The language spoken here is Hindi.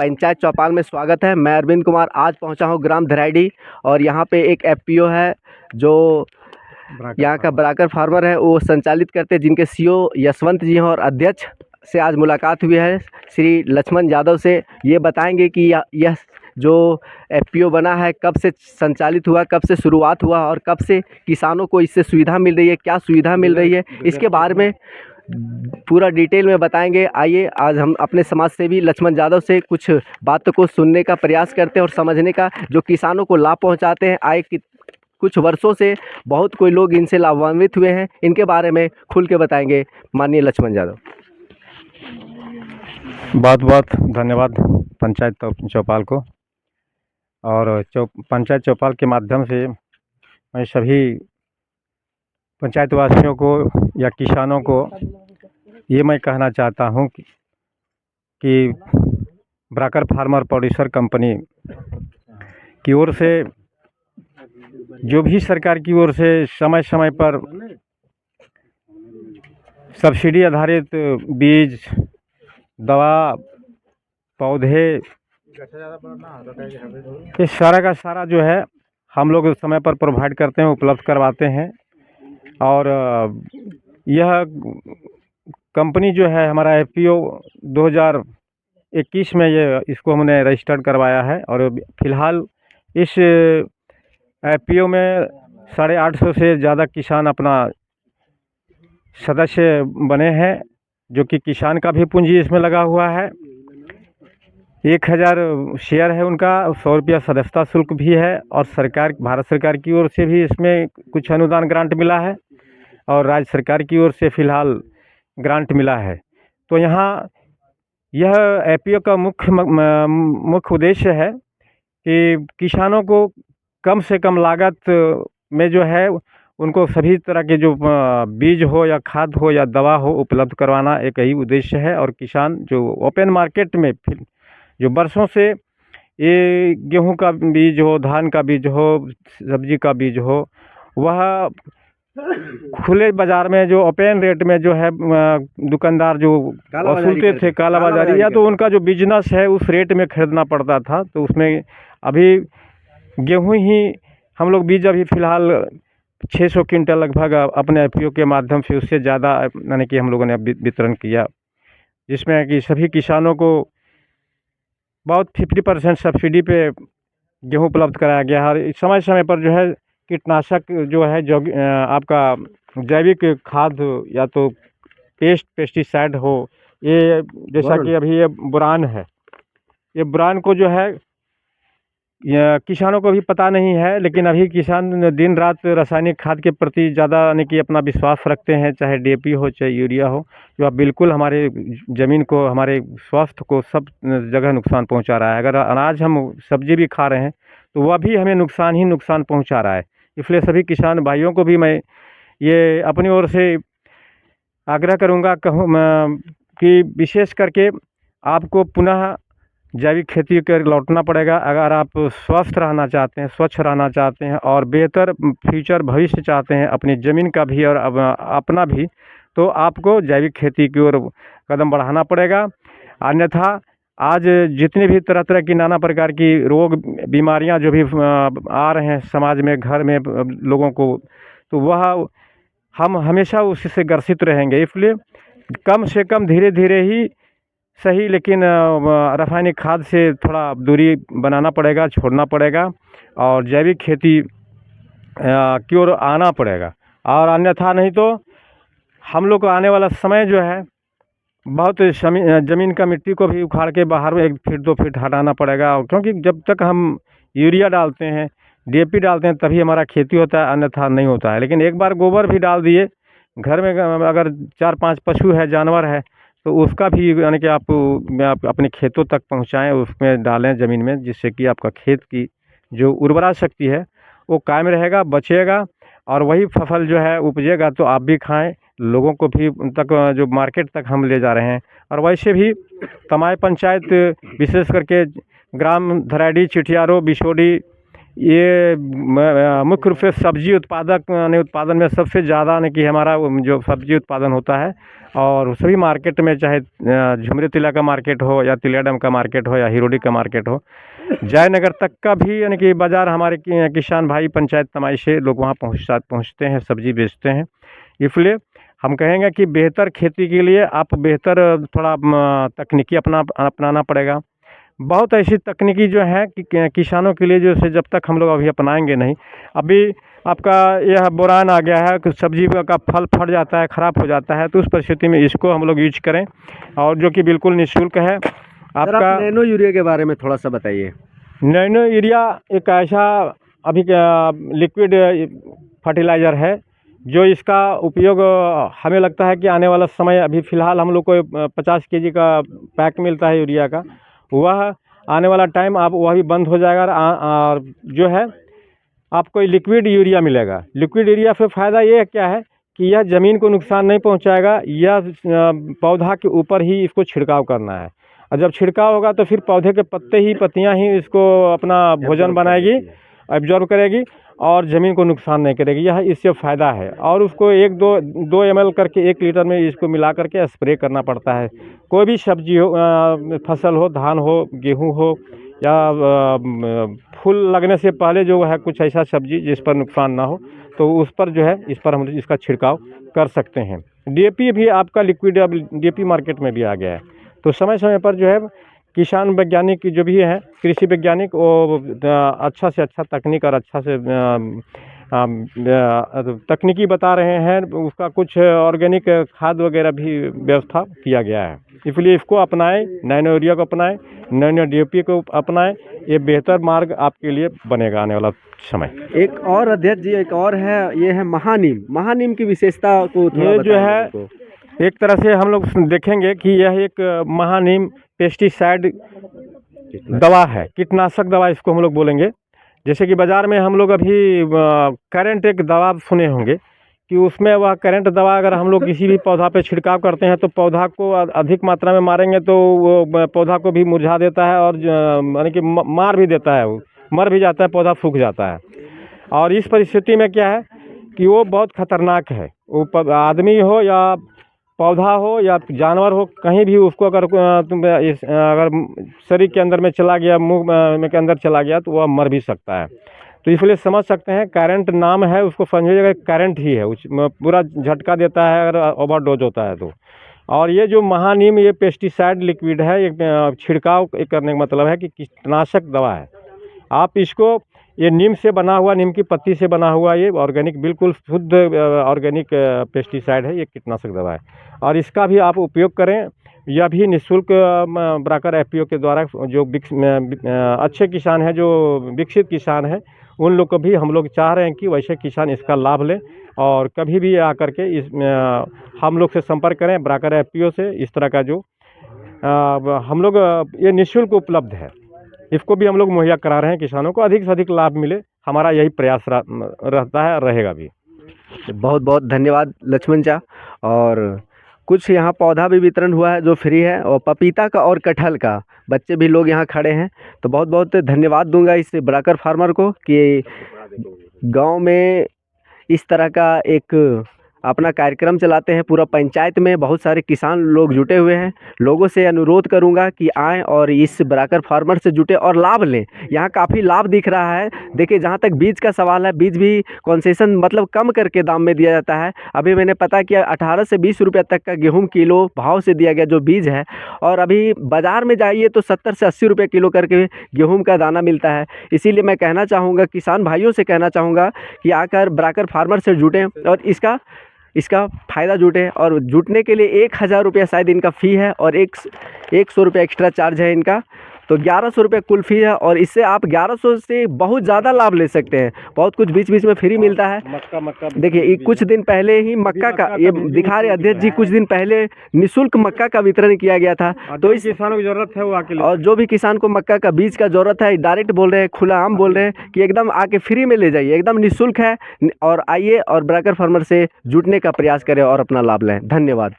पंचायत चौपाल में स्वागत है। मैं अरविंद कुमार आज पहुंचा हूं ग्राम धराईडीह और यहां पे एक एफपीओ है जो यहां का ब्राकर फार्मर है, वो संचालित करते हैं, जिनके सीईओ यशवंत जी हैं और अध्यक्ष से आज मुलाकात हुई है श्री लक्ष्मण यादव से। ये बताएंगे कि यह जो एफपीओ बना है कब से संचालित हुआ, कब से शुरुआत हुआ और कब से किसानों को इससे सुविधा मिल रही है, क्या सुविधा मिल रही है, इसके बारे में पूरा डिटेल में बताएंगे। आइए आज हम अपने समाज सेवी लक्ष्मण यादव से कुछ बातों को सुनने का प्रयास करते हैं और समझने का, जो किसानों को लाभ पहुंचाते हैं। आए कि कुछ वर्षों से बहुत कोई लोग इनसे लाभान्वित हुए हैं, इनके बारे में खुल के बताएंगे माननीय लक्ष्मण यादव। बहुत बहुत धन्यवाद पंचायत चौपाल को। और पंचायत चौपाल के माध्यम से मैं सभी पंचायत वासियों को या किसानों को ये मैं कहना चाहता हूँ कि ब्राकर फार्मर प्रोड्यूसर कंपनी की ओर से जो भी सरकार की ओर से समय समय पर सब्सिडी आधारित बीज, दवा, पौधे, ये सारा का सारा जो है हम लोग समय पर प्रोवाइड करते हैं, उपलब्ध करवाते हैं। और यह कंपनी जो है हमारा एफपीओ 2021 में इसको हमने रजिस्टर्ड करवाया है और फ़िलहाल इस एफपीओ में 850 से ज़्यादा किसान अपना सदस्य बने हैं, जो कि किसान का भी पूंजी इसमें लगा हुआ है। 1000 शेयर है उनका, 100 रुपया सदस्यता शुल्क भी है और भारत सरकार की ओर से भी इसमें कुछ अनुदान ग्रांट मिला है और राज्य सरकार की ओर से फ़िलहाल ग्रांट मिला है। तो यहाँ यह एफपीओ का मुख्य उद्देश्य है कि किसानों को कम से कम लागत में जो है उनको सभी तरह के जो बीज हो या खाद हो या दवा हो उपलब्ध करवाना एक यही उद्देश्य है। और किसान जो ओपन मार्केट में जो बरसों से ये गेहूं का बीज हो, धान का बीज हो, सब्जी का बीज हो, वह खुले बाज़ार में जो ओपन रेट में जो है दुकानदार जो वसूलते थे, काला बाजारी, या तो उनका जो बिजनेस है उस रेट में खरीदना पड़ता था। तो उसमें अभी गेहूं ही हम लोग बीज अभी फ़िलहाल 600 क्विंटल लगभग अपने एफपीओ के माध्यम से, उससे ज़्यादा यानी कि हम लोगों ने वितरण किया, जिसमें कि सभी किसानों को बहुत 50% सब्सिडी पे गेहूं उपलब्ध कराया गया है। समय समय पर जो है कीटनाशक जो है जो आपका जैविक खाद या तो पेस्टिसाइड हो, ये जैसा कि अभी ये बुरान है, ये बुरान को जो है किसानों को भी पता नहीं है, लेकिन अभी किसान दिन रात रासायनिक खाद के प्रति ज़्यादा यानी कि अपना विश्वास रखते हैं, चाहे डीएपी हो चाहे यूरिया हो, जो अब बिल्कुल हमारे ज़मीन को, हमारे स्वास्थ्य को सब जगह नुकसान पहुंचा रहा है। अगर अनाज हम सब्जी भी खा रहे हैं तो वह भी हमें नुकसान ही नुकसान पहुंचा रहा है। इसलिए सभी किसान भाइयों को भी मैं ये अपनी ओर से आग्रह करूँगा कि विशेष करके आपको पुनः जैविक खेती कर लौटना पड़ेगा। अगर आप स्वस्थ रहना चाहते हैं, स्वच्छ रहना चाहते हैं और बेहतर फ्यूचर भविष्य चाहते हैं अपनी ज़मीन का भी और अपना भी, तो आपको जैविक खेती की ओर कदम बढ़ाना पड़ेगा। अन्यथा आज जितनी भी तरह तरह की नाना प्रकार की रोग बीमारियां जो भी आ रहे हैं समाज में, घर में लोगों को, तो वह हम हमेशा उससे ग्रसित रहेंगे। इसलिए कम से कम धीरे धीरे ही सही, लेकिन रासायनिक खाद से थोड़ा दूरी बनाना पड़ेगा, छोड़ना पड़ेगा और जैविक खेती की ओर आना पड़ेगा। और अन्यथा नहीं तो हम लोग को आने वाला समय जो है बहुत ज़मीन का मिट्टी को भी उखाड़ के बाहर 1 फीट 2 फीट हटाना पड़ेगा, क्योंकि जब तक हम यूरिया डालते हैं, डीएपी डालते हैं, तभी हमारा खेती होता है, अन्यथा नहीं होता है। लेकिन एक बार गोबर भी डाल दिए, घर में अगर 4-5 पशु है, जानवर है, तो उसका भी यानी कि आप अपने खेतों तक पहुंचाएं, उसमें डालें ज़मीन में, जिससे कि आपका खेत की जो उर्वरा शक्ति है वो कायम रहेगा, बचेगा और वही फसल जो है उपजेगा तो आप भी खाएं, लोगों को भी उन तक जो मार्केट तक हम ले जा रहे हैं। और वैसे भी तमाम पंचायत विशेष करके ग्राम धराईडीह, चिटियारो, बिशोडी ये मुख्य रूप से सब्जी उत्पादक यानी उत्पादन में सबसे ज़्यादा यानी कि हमारा जो सब्जी उत्पादन होता है, और सभी मार्केट में चाहे झुमरी तिला का मार्केट हो या तिलिया डैम का मार्केट हो या हिरोडी का मार्केट हो, जयनगर तक का भी यानी कि बाज़ार हमारे किसान भाई पंचायत तमाई से लोग वहाँ पहुँचते हैं, सब्जी बेचते हैं। इसलिए हम कहेंगे कि बेहतर खेती के लिए आप बेहतर थोड़ा तकनीकी अपनाना पड़ेगा। बहुत ऐसी तकनीकी जो है कि किसानों के लिए जैसे जब तक हम लोग अभी अपनाएंगे नहीं, अभी आपका यह बोरान आ गया है कि सब्जी का फल फट जाता है, ख़राब हो जाता है, तो उस परिस्थिति में इसको हम लोग यूज करें, और जो कि बिल्कुल निःशुल्क है। आपका नैनो यूरिया के बारे में थोड़ा सा बताइए। नैनो यूरिया एक ऐसा अभी लिक्विड फर्टिलाइज़र है जो इसका उपयोग हमें लगता है कि आने वाला समय, अभी फ़िलहाल हम लोग को 50 केजी का पैक मिलता है यूरिया का, वह आने वाला टाइम आप वह भी बंद हो जाएगा, और जो है आपको लिक्विड यूरिया मिलेगा। लिक्विड यूरिया से फ़ायदा ये क्या है कि यह ज़मीन को नुकसान नहीं पहुंचाएगा, यह पौधा के ऊपर ही इसको छिड़काव करना है, और जब छिड़काव होगा तो फिर पौधे के पत्ते ही पत्तियां ही इसको अपना भोजन बनाएगी, एब्जॉर्ब करेगी, और ज़मीन को नुकसान नहीं करेगी। यह इससे फ़ायदा है। और उसको 2 ml करके 1 लीटर में इसको मिला करके स्प्रे करना पड़ता है। कोई भी सब्जी हो, फसल हो, धान हो, गेहूं हो, या फूल लगने से पहले जो है कुछ ऐसा सब्जी जिस पर नुकसान ना हो, तो उस पर जो है इस पर हम इसका छिड़काव कर सकते हैं। DAP भी आपका लिक्विड अब DAP मार्केट में भी आ गया है, तो समय समय पर जो है किसान वैज्ञानिक जो भी हैं, कृषि वैज्ञानिक, वो अच्छा से अच्छा तकनीक और अच्छा से तकनीकी बता रहे हैं। उसका कुछ ऑर्गेनिक खाद वगैरह भी व्यवस्था किया गया है। इसलिए इसको अपनाएं, नैनो यूरिया को अपनाएं, नैनो DAP को अपनाएं, ये बेहतर मार्ग आपके लिए बनेगा आने वाला समय। एक और अध्यक्ष जी, एक और है, ये है महानीम की विशेषता को थोड़ा ये जो है हमको। एक तरह से हम लोग देखेंगे कि यह एक महानीम पेस्टिसाइड दवा है, कीटनाशक दवा इसको हम लोग बोलेंगे। जैसे कि बाज़ार में हम लोग अभी करंट एक दवा सुने होंगे कि उसमें वह करंट दवा अगर हम लोग किसी भी पौधा पे छिड़काव करते हैं तो पौधा को अधिक मात्रा में मारेंगे तो वो पौधा को भी मुरझा देता है, और यानी कि मार भी देता है, वो मर भी जाता है, पौधा सूख जाता है। और इस परिस्थिति में क्या है कि वो बहुत खतरनाक है। वो आदमी हो या पौधा हो या जानवर हो, कहीं भी उसको अगर अगर शरीर के अंदर में चला गया, मुंह में के अंदर चला गया, तो वह मर भी सकता है। तो इसलिए समझ सकते हैं, करंट नाम है, उसको समझिएगा करंट ही है, पूरा झटका देता है अगर ओवरडोज होता है तो। और ये जो महानीम, ये पेस्टिसाइड लिक्विड है, ये छिड़काव करने का मतलब है कि कीटनाशक दवा है। आप इसको, ये नीम से बना हुआ, नीम की पत्ती से बना हुआ, ये ऑर्गेनिक, बिल्कुल शुद्ध ऑर्गेनिक पेस्टिसाइड है, ये कीटनाशक दवा है, और इसका भी आप उपयोग करें। यह भी निःशुल्क ब्राकर FPO के द्वारा, जो अच्छे किसान हैं, जो विकसित किसान हैं, उन लोग को भी हम लोग चाह रहे हैं कि वैसे किसान इसका लाभ लें, और कभी भी आकर के इस हम लोग से संपर्क करें ब्राकर FPO से। इस तरह का जो हम लोग, ये निःशुल्क उपलब्ध है, इसको भी हम लोग मुहैया करा रहे हैं किसानों को, अधिक से अधिक लाभ मिले, हमारा यही प्रयास रहता है और रहेगा भी। बहुत बहुत धन्यवाद लक्ष्मण चा। और कुछ यहाँ पौधा भी वितरण हुआ है जो फ्री है, और पपीता का और कटहल का, बच्चे भी लोग यहाँ खड़े हैं, तो बहुत बहुत धन्यवाद दूंगा इस ब्राकर फार्मर को कि गांव में इस तरह का एक अपना कार्यक्रम चलाते हैं। पूरा पंचायत में बहुत सारे किसान लोग जुटे हुए हैं। लोगों से अनुरोध करूंगा कि आएँ और इस ब्राकर फार्मर से जुटे और लाभ लें। यहाँ काफ़ी लाभ दिख रहा है। देखिए, जहाँ तक बीज का सवाल है, बीज भी कंसेशन मतलब कम करके दाम में दिया जाता है। अभी मैंने पता किया 18 से 20 रुपये तक का गेहूँ किलो भाव से दिया गया जो बीज है, और अभी बाज़ार में जाइए तो 70 से 80 रुपये किलो करके गेहूँ का दाना मिलता है। इसीलिए मैं कहना चाहूँगा, किसान भाइयों से कहना चाहूँगा कि आकर ब्राकर फार्मर से जुटें और इसका फ़ायदा जुटे। और जुटने के लिए 1000 रुपया शायद इनका फ़ी है, और 100 रुपया एक्स्ट्रा चार्ज है इनका, तो 1100 रुपये कुल फ़ी है। और इससे आप 1100 से बहुत ज़्यादा लाभ ले सकते हैं। बहुत कुछ बीच बीच में फ्री मिलता है। मक्का देखिए, कुछ दिन पहले ही मक्का का, ये दिखा रहे अध्यक्ष जी, कुछ दिन पहले निःशुल्क मक्का का वितरण किया गया था। तो इस किसानों की ज़रूरत है वो आके, और जो भी किसान को मक्का का बीज का ज़रूरत है, डायरेक्ट बोल रहे हैं, खुला आम बोल रहे हैं कि एकदम आके फ्री में ले जाइए, एकदम निःशुल्क है। और आइए और ब्राकर फार्मर से जुटने का प्रयास करें और अपना लाभ लें। धन्यवाद।